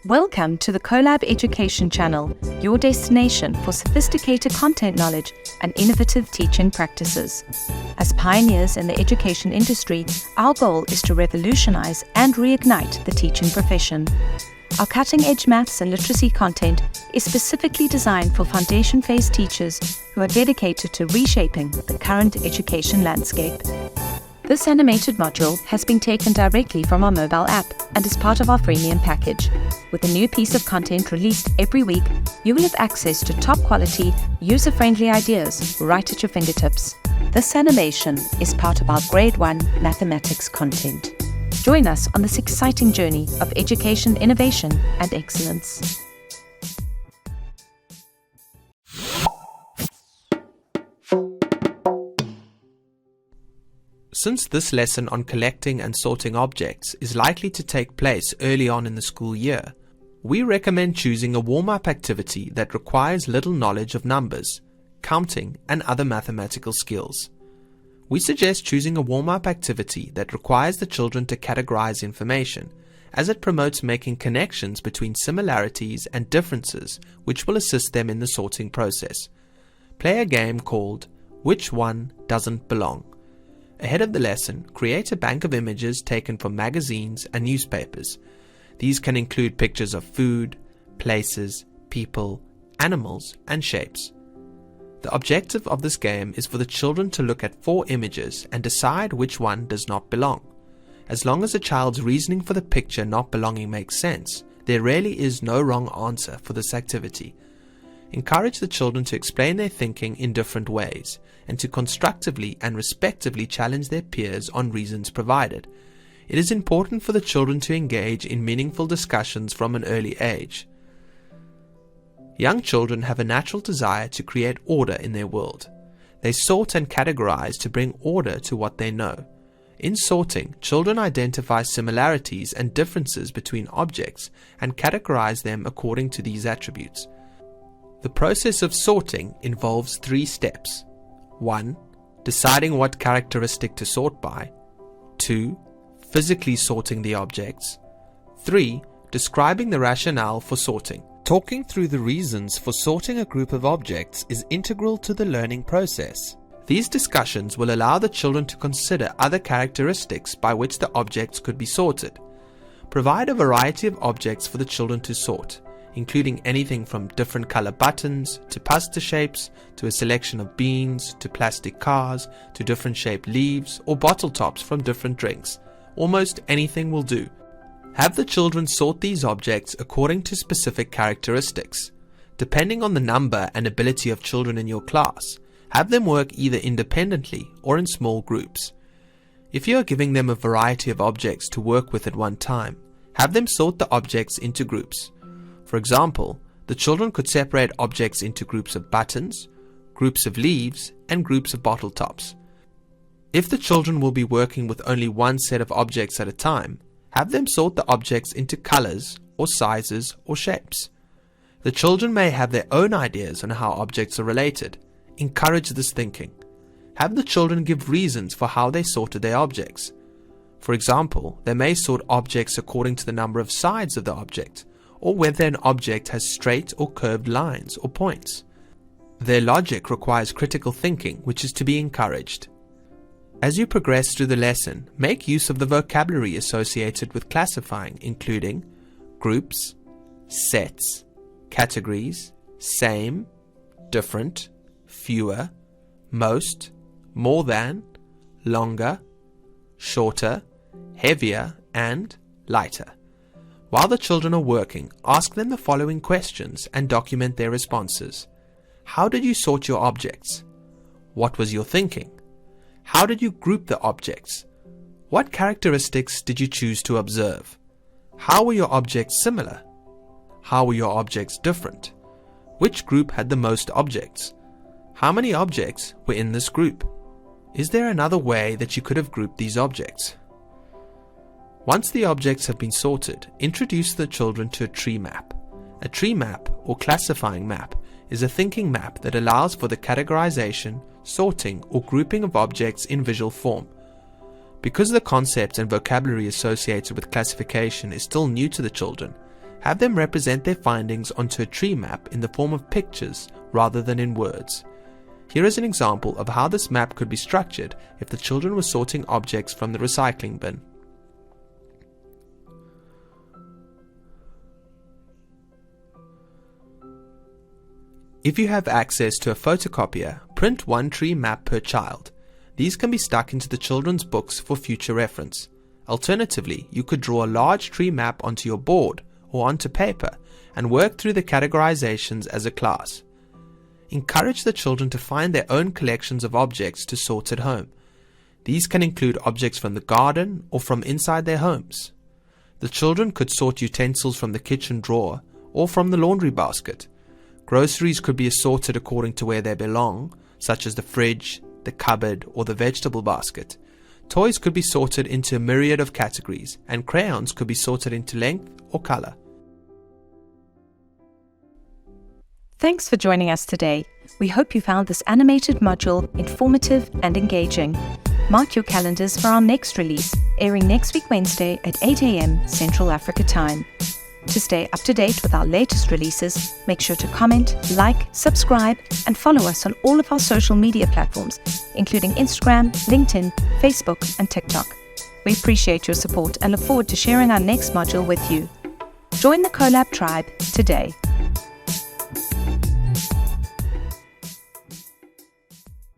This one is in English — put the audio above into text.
Welcome to the Collab Education Channel, your destination for sophisticated content knowledge and innovative teaching practices. As pioneers in the education industry, our goal is to revolutionize and reignite the teaching profession. Our cutting-edge maths and literacy content is specifically designed for foundation phase teachers who are dedicated to reshaping the current education landscape. This animated module has been taken directly from our mobile app and is part of our freemium package. With a new piece of content released every week, you will have access to top quality, user-friendly ideas right at your fingertips. This animation is part of our Grade 1 mathematics content. Join us on this exciting journey of education innovation and excellence. Since this lesson on collecting and sorting objects is likely to take place early on in the school year, we recommend choosing a warm-up activity that requires little knowledge of numbers, counting, and other mathematical skills. We suggest choosing a warm-up activity that requires the children to categorize information, as it promotes making connections between similarities and differences which will assist them in the sorting process. Play a game called Which One Doesn't Belong? Ahead of the lesson, create a bank of images taken from magazines and newspapers. These can include pictures of food, places, people, animals, and shapes. The objective of this game is for the children to look at 4 images and decide which one does not belong. As long as a child's reasoning for the picture not belonging makes sense, there really is no wrong answer for this activity. Encourage the children to explain their thinking in different ways and to constructively and respectively challenge their peers on reasons provided. It is important for the children to engage in meaningful discussions from an early age. Young children have a natural desire to create order in their world. They sort and categorize to bring order to what they know. In sorting, children identify similarities and differences between objects and categorize them according to these attributes. The process of sorting involves 3 steps. 1. Deciding what characteristic to sort by. 2. Physically sorting the objects. 3. Describing the rationale for sorting. Talking through the reasons for sorting a group of objects is integral to the learning process. These discussions will allow the children to consider other characteristics by which the objects could be sorted. Provide a variety of objects for the children to sort, including anything from different color buttons, to pasta shapes, to a selection of beans, to plastic cars, to different shaped leaves or bottle tops from different drinks. Almost anything will do. Have the children sort these objects according to specific characteristics. Depending on the number and ability of children in your class, have them work either independently or in small groups. If you are giving them a variety of objects to work with at one time, have them sort the objects into groups. For example, the children could separate objects into groups of buttons, groups of leaves, and groups of bottle tops. If the children will be working with only one set of objects at a time, have them sort the objects into colors or sizes or shapes. The children may have their own ideas on how objects are related. Encourage this thinking. Have the children give reasons for how they sorted their objects. For example, they may sort objects according to the number of sides of the object, or whether an object has straight or curved lines or points. Their logic requires critical thinking, which is to be encouraged. As you progress through the lesson, make use of the vocabulary associated with classifying, including groups, sets, categories, same, different, fewer, most, more than, longer, shorter, heavier, and lighter. While the children are working, ask them the following questions and document their responses. How did you sort your objects? What was your thinking? How did you group the objects? What characteristics did you choose to observe? How were your objects similar? How were your objects different? Which group had the most objects? How many objects were in this group? Is there another way that you could have grouped these objects? Once the objects have been sorted, introduce the children to a tree map. A tree map, or classifying map, is a thinking map that allows for the categorization, sorting, or grouping of objects in visual form. Because the concepts and vocabulary associated with classification is still new to the children, Have them represent their findings onto a tree map in the form of pictures rather than in words. Here is an example of how this map could be structured if the children were sorting objects from the recycling bin. If you have access to a photocopier, print one tree map per child. These can be stuck into the children's books for future reference. Alternatively, you could draw a large tree map onto your board or onto paper and work through the categorizations as a class. Encourage the children to find their own collections of objects to sort at home. These can include objects from the garden or from inside their homes. The children could sort utensils from the kitchen drawer or from the laundry basket. Groceries could be assorted according to where they belong, such as the fridge, the cupboard, or the vegetable basket. Toys could be sorted into a myriad of categories, and crayons could be sorted into length or color. Thanks for joining us today. We hope you found this animated module informative and engaging. Mark your calendars for our next release, airing next week Wednesday at 8 a.m. Central Africa Time. To stay up to date with our latest releases, make sure to comment, like, subscribe, and follow us on all of our social media platforms, including Instagram, LinkedIn, Facebook, and TikTok. We appreciate your support and look forward to sharing our next module with you. Join the Colab tribe today.